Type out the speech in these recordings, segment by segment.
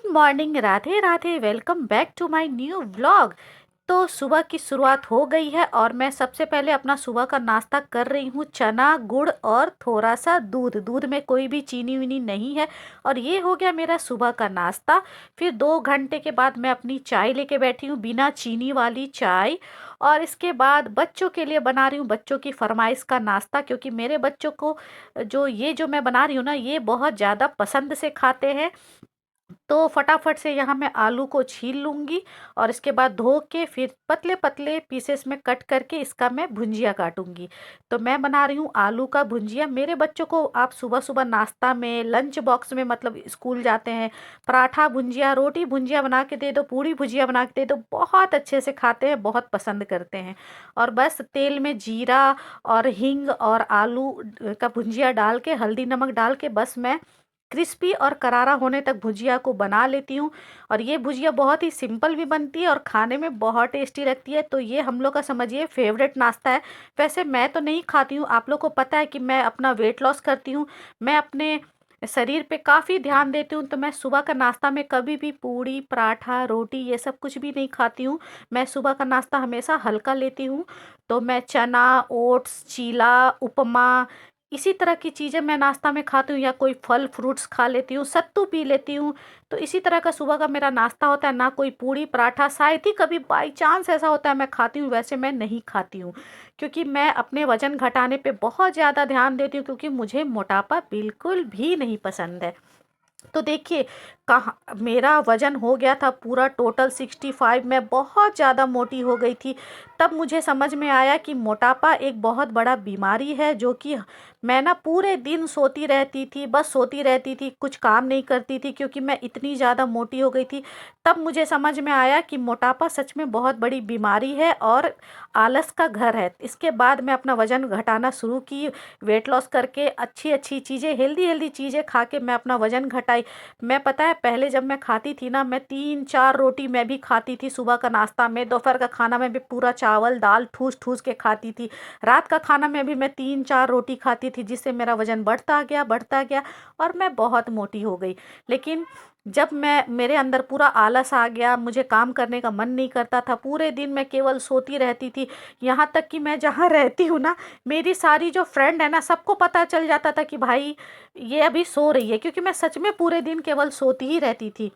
Morning, Radhe Radhe. Welcome back to my new vlog. तो सुबह की शुरुआत हो गई है और मैं सबसे पहले अपना सुबह का नाश्ता कर रही हूँ। चना गुड़ और थोड़ा सा दूध। दूध में कोई भी चीनी वीनी नहीं है। और ये हो गया मेरा सुबह का नाश्ता। फिर 2 घंटे के बाद मैं अपनी चाय लेके बैठी हूँ, बिना चीनी वाली चाय। और इसके बाद बच्चों के लिए बना रही हूँ बच्चों की फरमाइश का नाश्ता, क्योंकि मेरे बच्चों को जो मैं बना रही हूँ ना, ये बहुत ज़्यादा पसंद से खाते हैं। तो फटाफट से यहाँ मैं आलू को छील लूँगी और इसके बाद धो के फिर पतले पतले पीसेस में कट करके इसका मैं भुंजिया काटूंगी। तो मैं बना रही हूँ आलू का भुंजिया। मेरे बच्चों को आप सुबह सुबह नाश्ता में, लंच बॉक्स में, मतलब स्कूल जाते हैं, पराठा भुंजिया, रोटी भुंजिया बना के दे दो, पूड़ी भुजिया बना के दे दो, बहुत अच्छे से खाते हैं, बहुत पसंद करते हैं। और बस तेल में जीरा और हींग और आलू का भुंजिया डाल के, हल्दी नमक डाल के, बस मैं क्रिस्पी और करारा होने तक भुजिया को बना लेती हूँ। और ये भुजिया बहुत ही सिंपल भी बनती है और खाने में बहुत टेस्टी लगती है। तो ये हम लोग का समझिए फेवरेट नाश्ता है। वैसे मैं तो नहीं खाती हूँ, आप लोग को पता है कि मैं अपना वेट लॉस करती हूँ, मैं अपने शरीर पे काफ़ी ध्यान देती हूँ। तो मैं सुबह का नाश्ता में कभी भी पूड़ी पराठा रोटी ये सब कुछ भी नहीं खाती हूँ। मैं सुबह का नाश्ता हमेशा हल्का लेती हूँ। तो मैं चना, ओट्स, चीला, उपमा, इसी तरह की चीज़ें मैं नाश्ता में खाती हूँ, या कोई फल फ्रूट्स खा लेती हूँ, सत्तू पी लेती हूँ। तो इसी तरह का सुबह का मेरा नाश्ता होता है, ना कोई पूड़ी पराठा। शायद ही कभी बाई चांस ऐसा होता है मैं खाती हूँ, वैसे मैं नहीं खाती हूँ। क्योंकि मैं अपने वजन घटाने पे बहुत ज़्यादा ध्यान देती हूँ, क्योंकि मुझे मोटापा बिल्कुल भी नहीं पसंद है। तो देखिए, कहाँ मेरा वज़न हो गया था पूरा टोटल 65। मैं बहुत ज़्यादा मोटी हो गई थी। तब मुझे समझ में आया कि मोटापा एक बहुत बड़ा बीमारी है, जो कि मैं ना पूरे दिन सोती रहती थी, बस सोती रहती थी, कुछ काम नहीं करती थी, क्योंकि मैं इतनी ज़्यादा मोटी हो गई थी। तब मुझे समझ में आया कि मोटापा सच में बहुत बड़ी बीमारी है और आलस का घर है। इसके बाद मैं अपना वज़न घटाना शुरू की, वेट लॉस करके, अच्छी अच्छी चीज़ें, हेल्दी हेल्दी चीज़ें खा के मैं अपना वज़न घटाई। मैं, पता है, पहले जब मैं खाती थी ना, मैं 3-4 रोटी मैं भी खाती थी सुबह का नाश्ता में। दोपहर का खाना में भी पूरा चावल दाल ठूस ठूस के खाती थी। रात का खाना में भी मैं 3-4 रोटी खाती थी, जिससे मेरा वज़न बढ़ता गया और मैं बहुत मोटी हो गई। लेकिन जब मैं, मेरे अंदर पूरा आलस आ गया, मुझे काम करने का मन नहीं करता था, पूरे दिन मैं केवल सोती रहती थी। यहाँ तक कि मैं जहाँ रहती हूँ ना, मेरी सारी जो फ्रेंड है ना, सबको पता चल जाता था कि भाई ये अभी सो रही है, क्योंकि मैं सच में पूरे दिन केवल सोती ही रहती थी।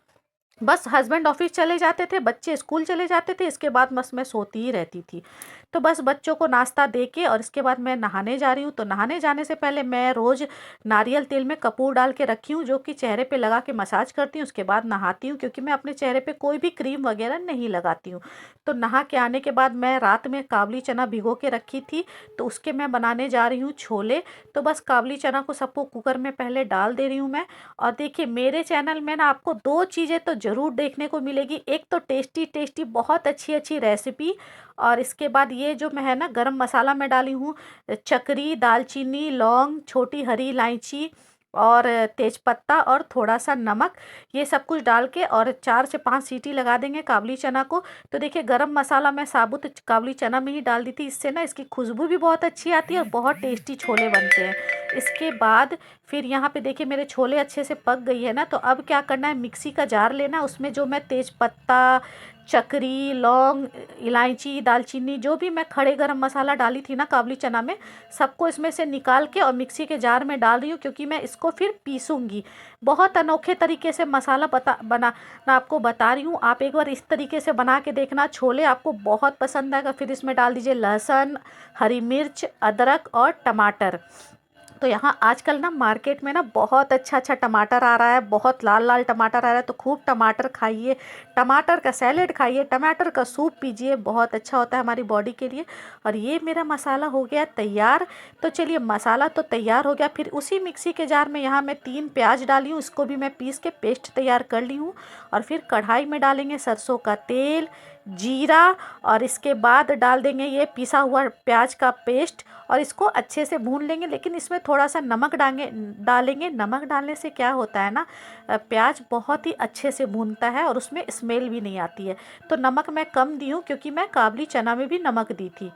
बस हस्बैंड ऑफिस चले जाते थे, बच्चे स्कूल चले जाते थे, इसके बाद बस मैं सोती ही रहती थी। तो बस बच्चों को नाश्ता दे के और इसके बाद मैं नहाने जा रही हूँ। तो नहाने जाने से पहले मैं रोज़ नारियल तेल में कपूर डाल के रखी हूँ, जो कि चेहरे पे लगा के मसाज करती हूँ, उसके बाद नहाती हूँ, क्योंकि मैं अपने चेहरे पे कोई भी क्रीम वगैरह नहीं लगाती हूँ। तो नहा के आने के बाद मैं रात में काबली चना भिगो के रखी थी, तो उसके मैं बनाने जा रही हूँ छोले। तो बस काबली चना को सबको कुकर में पहले डाल दे रही हूँ मैं। और देखिए, मेरे चैनल में ना आपको दो चीज़ें तो ज़रूर देखने को मिलेगी। एक तो टेस्टी टेस्टी बहुत अच्छी अच्छी रेसिपी, और इसके बाद ये जो मैं है ना गरम मसाला मैं डाली हूँ, चक्री, दालचीनी, लौंग, छोटी हरी इलायची और तेजपत्ता और थोड़ा सा नमक, ये सब कुछ डाल के और 4 से 5 सीटी लगा देंगे काबली चना को। तो देखिए, गरम मसाला मैं साबुत काबली चना में ही डाल दी थी, इससे ना इसकी खुशबू भी बहुत अच्छी आती है और बहुत टेस्टी छोले बनते हैं। इसके बाद फिर यहाँ पे देखिए मेरे छोले अच्छे से पक गई है ना, तो अब क्या करना है, मिक्सी का जार लेना, उसमें जो मैं तेज पत्ता, चक्री, लौंग, इलायची, दालचीनी, जो भी मैं खड़े गरम मसाला डाली थी ना काबली चना में, सबको इसमें से निकाल के और मिक्सी के जार में डाल रही हूँ, क्योंकि मैं इसको फिर पीसूँगी। बहुत अनोखे तरीके से मसाला बनाना आपको बता रही हूँ। आप एक बार इस तरीके से बना के देखना, छोले आपको बहुत पसंद आएगा। फिर इसमें डाल दीजिए लहसुन, हरी मिर्च, अदरक और टमाटर। तो यहाँ आजकल ना मार्केट में ना बहुत अच्छा अच्छा टमाटर आ रहा है, बहुत लाल लाल टमाटर आ रहा है। तो खूब टमाटर खाइए, टमाटर का सैलेड खाइए, टमाटर का सूप पीजिए, बहुत अच्छा होता है हमारी बॉडी के लिए। और ये मेरा मसाला हो गया तैयार। तो चलिए, मसाला तो तैयार हो गया। फिर उसी मिक्सी के जार में यहाँ मैं 3 प्याज डाली हूँ, इसको भी मैं पीस के पेस्ट तैयार कर ली हूँ। और फिर कढ़ाई में डालेंगे सरसों का तेल, जीरा, और इसके बाद डाल देंगे ये पिसा हुआ प्याज का पेस्ट, और इसको अच्छे से भून लेंगे। लेकिन इसमें थोड़ा सा नमक डालेंगे। नमक डालने से क्या होता है ना, प्याज बहुत ही अच्छे से भूनता है और उसमें स्मेल भी नहीं आती है। तो नमक मैं कम दी हूँ, क्योंकि मैं काबली चना में भी नमक दी थी।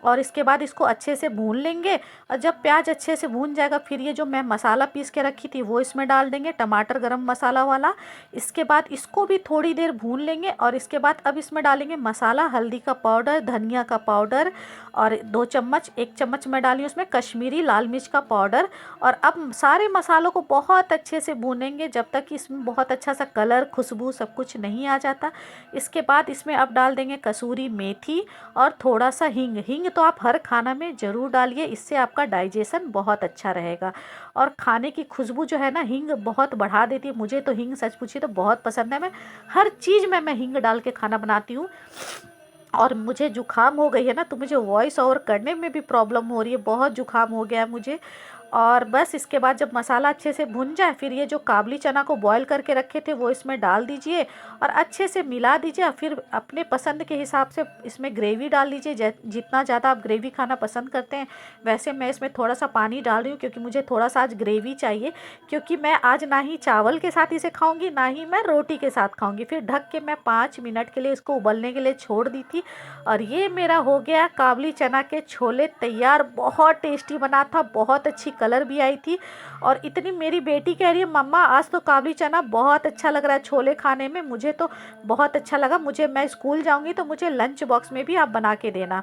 और इसके बाद इसको अच्छे से भून लेंगे। और जब प्याज अच्छे से भून जाएगा फिर ये जो मैं मसाला पीस के रखी थी वो इसमें डाल देंगे, टमाटर गरम मसाला वाला। इसके बाद इसको भी थोड़ी देर भून लेंगे और इसके बाद अब इसमें डालेंगे मसाला, हल्दी का पाउडर, धनिया का पाउडर और 2 चम्मच, 1 चम्मच मैं डाली उसमें कश्मीरी लाल मिर्च का पाउडर। और अब सारे मसालों को बहुत अच्छे से भूनेंगे जब तक कि इसमें बहुत अच्छा सा कलर, खुशबू सब कुछ नहीं आ जाता। इसके बाद इसमें अब डाल देंगे कसूरी मेथी और थोड़ा सा हींग। हींग तो आप हर खाना में ज़रूर डालिए, इससे आपका डाइजेशन बहुत अच्छा रहेगा। और खाने की खुशबू जो है ना, हींग बहुत बढ़ा देती है। मुझे तो हींग सच पूछिए तो बहुत पसंद है। मैं हर चीज़ में मैं हींग डाल के खाना बनाती हूँ। और मुझे जुकाम हो गई है ना, तो मुझे वॉइस ओवर करने में भी प्रॉब्लम हो रही है, बहुत जुकाम हो गया है मुझे। और बस इसके बाद जब मसाला अच्छे से भुन जाए फिर ये जो काबली चना को बॉईल करके रखे थे वो इसमें डाल दीजिए और अच्छे से मिला दीजिए। फिर अपने पसंद के हिसाब से इसमें ग्रेवी डाल लीजिए, जितना ज़्यादा आप ग्रेवी खाना पसंद करते हैं। वैसे मैं इसमें थोड़ा सा पानी डाल रही हूँ क्योंकि मुझे थोड़ा सा आज ग्रेवी चाहिए, क्योंकि मैं आज ना ही चावल के साथ इसे खाऊंगी ना ही मैं रोटी के साथ खाऊंगी। फिर ढक के मैं 5 मिनट के लिए इसको उबलने के लिए छोड़ दी थी। और ये मेरा हो गया काबली चना के छोले तैयार। बहुत टेस्टी बना था, बहुत अच्छी कलर भी आई थी। और इतनी मेरी बेटी कह रही है मम्मा आज तो काबली चना बहुत अच्छा लग रहा है छोले खाने में। मुझे तो बहुत अच्छा लगा, मैं स्कूल जाऊंगी तो मुझे लंच बॉक्स में भी आप बना के देना।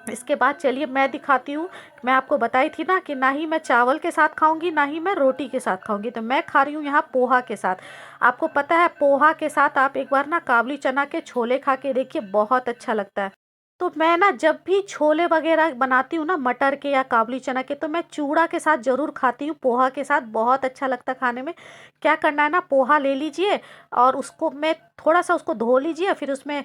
इसके बाद चलिए मैं दिखाती हूँ। मैं आपको बताई थी ना कि ना ही मैं चावल के साथ खाऊंगी ना ही मैं रोटी के साथ खाऊंगी, तो मैं खा रही हूँ यहाँ पोहा के साथ। आपको पता है पोहा के साथ आप एक बार ना काबली चना के छोले खा के देखिए, बहुत अच्छा लगता है। तो मैं ना जब भी छोले वगैरह बनाती हूँ ना मटर के या काबली चना के, तो मैं चूड़ा के साथ ज़रूर खाती हूँ, पोहा के साथ बहुत अच्छा लगता है खाने में। क्या करना है ना, पोहा ले लीजिए और उसको मैं थोड़ा सा उसको धो लीजिए, फिर उसमें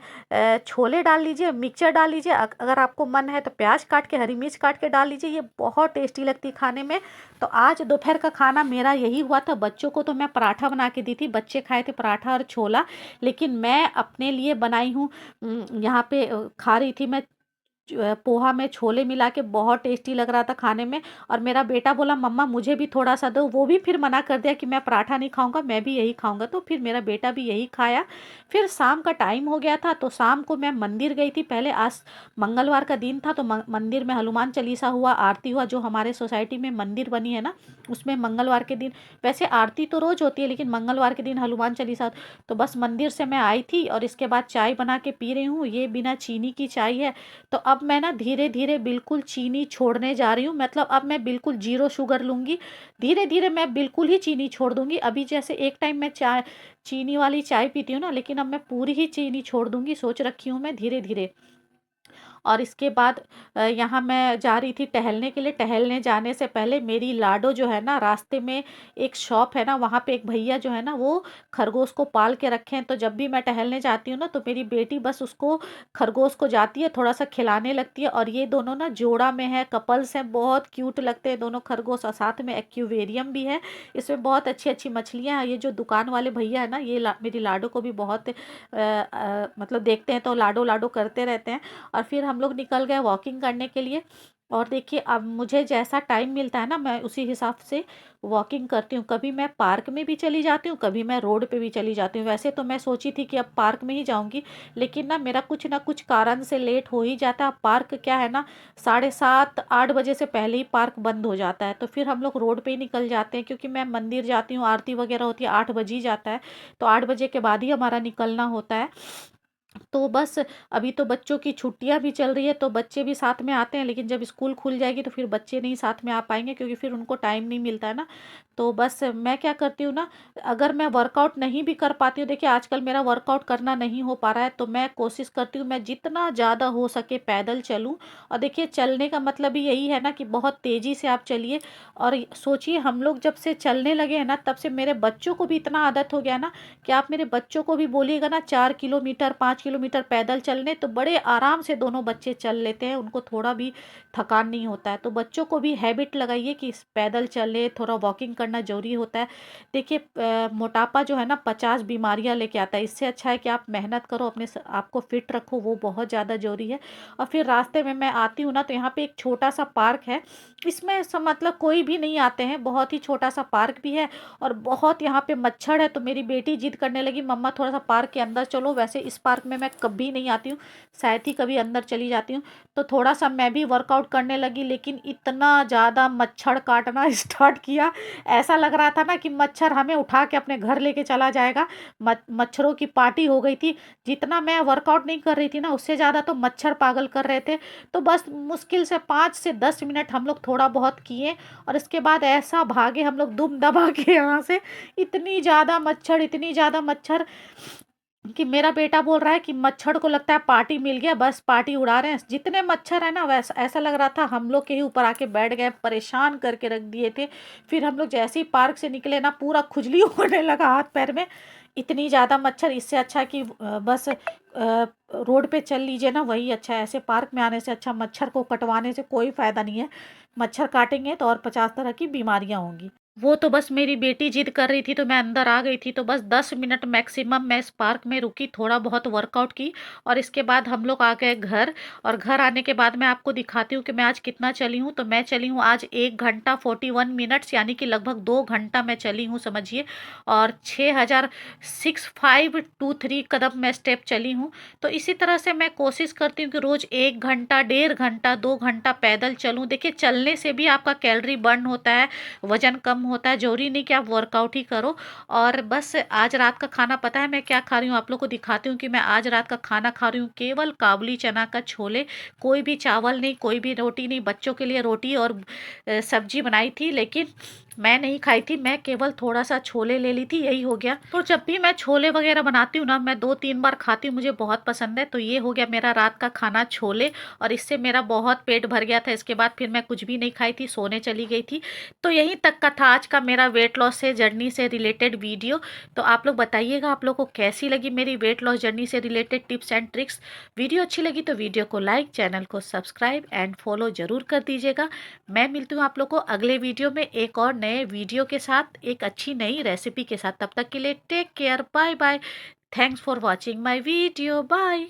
छोले डाल लीजिए, मिक्सचर डाल लीजिए। अगर आपको मन है तो प्याज काट के, हरी मिर्च काट के डाल लीजिए, ये बहुत टेस्टी लगती है खाने में। तो आज दोपहर का खाना मेरा यही हुआ था। बच्चों को तो मैं पराठा बना के दी थी, बच्चे खाए थे पराठा और छोला, लेकिन मैं अपने लिए बनाई हूँ। यहाँ पे खा रही थी मैं पोहा में छोले मिला के, बहुत टेस्टी लग रहा था खाने में। और मेरा बेटा बोला मम्मा मुझे भी थोड़ा सा दो, वो भी फिर मना कर दिया कि मैं पराठा नहीं खाऊंगा, मैं भी यही खाऊंगा। तो फिर मेरा बेटा भी यही खाया। फिर शाम का टाइम हो गया था तो शाम को मैं मंदिर गई थी। पहले आज मंगलवार का दिन था तो मंदिर में हनुमान चालीसा हुआ, आरती हुआ। जो हमारे सोसाइटी में मंदिर बनी है ना, उसमें मंगलवार के दिन, वैसे आरती तो रोज होती है लेकिन मंगलवार के दिन हनुमान चालीसा। तो बस मंदिर से मैं आई थी और इसके बाद चाय बना के पी रही हूँ। ये बिना चीनी की चाय है। तो अब मैं ना धीरे धीरे बिल्कुल चीनी छोड़ने जा रही हूँ, मतलब अब मैं बिल्कुल जीरो शुगर लूँगी। धीरे धीरे मैं बिल्कुल ही चीनी छोड़ दूँगी। अभी जैसे एक टाइम मैं चाय, चीनी वाली चाय पीती हूँ ना, लेकिन अब मैं पूरी ही चीनी छोड़ दूँगी, सोच रखी हूँ मैं धीरे धीरे। और इसके बाद यहाँ मैं जा रही थी टहलने के लिए। टहलने जाने से पहले मेरी लाडो जो है ना, रास्ते में एक शॉप है ना, वहाँ पे एक भैया जो है ना वो खरगोश को पाल के रखे हैं। तो जब भी मैं टहलने जाती हूँ ना तो मेरी बेटी बस उसको, खरगोश को जाती है थोड़ा सा खिलाने लगती है। और ये दोनों ना जोड़ा में है, कपल्स हैं, बहुत क्यूट लगते हैं दोनों खरगोश। और साथ में एक्वेरियम भी है, इसमें बहुत अच्छी अच्छी मछलियाँ हैं। ये जो दुकान वाले भैया है ना, ये मेरी लाडो को भी बहुत मतलब देखते हैं तो लाडो लाडो करते रहते हैं। और फिर हम लोग निकल गए वॉकिंग करने के लिए। और देखिए अब मुझे जैसा टाइम मिलता है ना मैं उसी हिसाब से वॉकिंग करती हूँ। कभी मैं पार्क में भी चली जाती हूँ, कभी मैं रोड पे भी चली जाती हूँ। वैसे तो मैं सोची थी कि अब पार्क में ही जाऊंगी, लेकिन ना कुछ कारण से लेट हो ही जाता है। अब पार्क क्या है ना, 7:30-8 बजे से पहले ही पार्क बंद हो जाता है। तो फिर हम लोग रोड पे ही निकल जाते हैं, क्योंकि मैं मंदिर जाती हूँ, आरती वगैरह होती है, 8 बजे ही जाता है। तो 8 बजे के बाद ही हमारा निकलना होता है। तो बस अभी तो बच्चों की छुट्टियां भी चल रही है तो बच्चे भी साथ में आते हैं, लेकिन जब स्कूल खुल जाएगी तो फिर बच्चे नहीं साथ में आ पाएंगे, क्योंकि फिर उनको टाइम नहीं मिलता है ना। तो बस मैं क्या करती हूँ ना, अगर मैं वर्कआउट नहीं भी कर पाती हूँ, देखिए आजकल मेरा वर्कआउट करना नहीं हो पा रहा है, तो मैं कोशिश करती हूँ मैं जितना ज़्यादा हो सके पैदल चलूँ। और देखिए चलने का मतलब ही यही है ना कि बहुत तेज़ी से आप चलिए। और सोचिए हम लोग जब से चलने लगे हैं ना, तब से मेरे बच्चों को भी इतना आदत हो गया ना कि आप मेरे बच्चों को भी बोलिएगा ना 4 किलोमीटर 5 किलोमीटर पैदल चलने, तो बड़े आराम से दोनों बच्चे चल लेते हैं, उनको थोड़ा भी थकान नहीं होता है। तो बच्चों को भी हैबिट लगाइए कि पैदल चले, थोड़ा वॉकिंग करना जरूरी होता है। देखिए मोटापा जो है ना 50 बीमारियां लेके आता है, इससे अच्छा है कि आप मेहनत करो, अपने आप को फिट रखो, वो बहुत ज़्यादा जरूरी है। और फिर रास्ते में मैं आती हूँ ना तो यहाँ पे एक छोटा सा पार्क है, इसमें मतलब कोई भी नहीं आते हैं, बहुत ही छोटा सा पार्क भी है। और बहुत यहाँ पे मच्छर है, तो मेरी बेटी जिद करने लगी मम्मा थोड़ा सा पार्क के अंदर चलो। वैसे इस पार्क में में मैं कभी नहीं आती हूँ, शायद ही कभी अंदर चली जाती हूँ। तो थोड़ा सा मैं भी वर्कआउट करने लगी, लेकिन इतना ज़्यादा मच्छर काटना स्टार्ट किया, ऐसा लग रहा था ना कि मच्छर हमें उठा के अपने घर लेके चला जाएगा। मच्छरों की पार्टी हो गई थी। जितना मैं वर्कआउट नहीं कर रही थी ना, उससे ज़्यादा तो मच्छर पागल कर रहे थे। तो बस मुश्किल से 5 से 10 मिनट हम लोग थोड़ा बहुत किए, और इसके बाद ऐसा भागे हम लोग दुम दबा के यहाँ से। इतनी ज़्यादा मच्छर, इतनी ज़्यादा मच्छर कि मेरा बेटा बोल रहा है कि मच्छर को लगता है पार्टी मिल गया, बस पार्टी उड़ा रहे हैं। जितने मच्छर है ना, वैसा ऐसा लग रहा था हम लोग के ही ऊपर आके बैठ गए, परेशान करके रख दिए थे। फिर हम लोग जैसे ही पार्क से निकले ना, पूरा खुजली होने लगा हाथ पैर में, इतनी ज़्यादा मच्छर। इससे अच्छा कि बस रोड पे चल लीजिए ना, वही अच्छा है। ऐसे पार्क में आने से अच्छा मच्छर को कटवाने से कोई फ़ायदा नहीं है। मच्छर काटेंगे तो और 50 तरह की बीमारियां होंगी। वो तो बस मेरी बेटी जिद कर रही थी तो मैं अंदर आ गई थी। तो बस 10 मिनट मैक्सिमम मैं इस पार्क में रुकी, थोड़ा बहुत वर्कआउट की, और इसके बाद हम लोग आ गए घर। और घर आने के बाद मैं आपको दिखाती हूँ कि मैं आज कितना चली हूँ। तो मैं चली हूँ आज 1 घंटा 41 मिनट्स, यानी कि लगभग 2 घंटा मैं चली हूँ समझिए। और 6523 कदम मैं स्टेप चली हूँ। तो इसी तरह से मैं कोशिश करती हूँ कि रोज़ 1 घंटा 1.5 घंटा 2 घंटा पैदल चलूँ। देखिए, चलने से भी आपका कैलोरी बर्न होता है, वजन कम होता है। जरूरी नहीं कि आप वर्कआउट ही करो। और बस आज रात का खाना पता है मैं क्या खा रही हूँ, आप लोग को दिखाती हूँ कि मैं आज रात का खाना खा रही हूँ। केवल काबुली चना का छोले, कोई भी चावल नहीं, कोई भी रोटी नहीं। बच्चों के लिए रोटी और सब्जी बनाई थी, लेकिन मैं नहीं खाई थी। मैं केवल थोड़ा सा छोले ले ली थी, यही हो गया। तो जब भी मैं छोले वगैरह बनाती हूँ ना, मैं 2-3 बार खाती हूँ, मुझे बहुत पसंद है। तो ये हो गया मेरा रात का खाना, छोले। और इससे मेरा बहुत पेट भर गया था। इसके बाद फिर मैं कुछ भी नहीं खाई थी, सोने चली गई थी। तो यहीं तक का था आज का मेरा वेट लॉस से जर्नी से रिलेटेड वीडियो। तो आप लोग बताइएगा आप लोग को कैसी लगी मेरी वेट लॉस जर्नी से related tips and tricks. Video अच्छी लगी तो वीडियो को लाइक, चैनल को सब्सक्राइब एंड फॉलो जरूर कर दीजिएगा। मैं मिलती हूँ आप लोग को अगले वीडियो में एक और नए वीडियो के साथ, एक अच्छी नई रेसिपी के साथ। तब तक के लिए take care, bye bye. Thanks for watching my video, bye.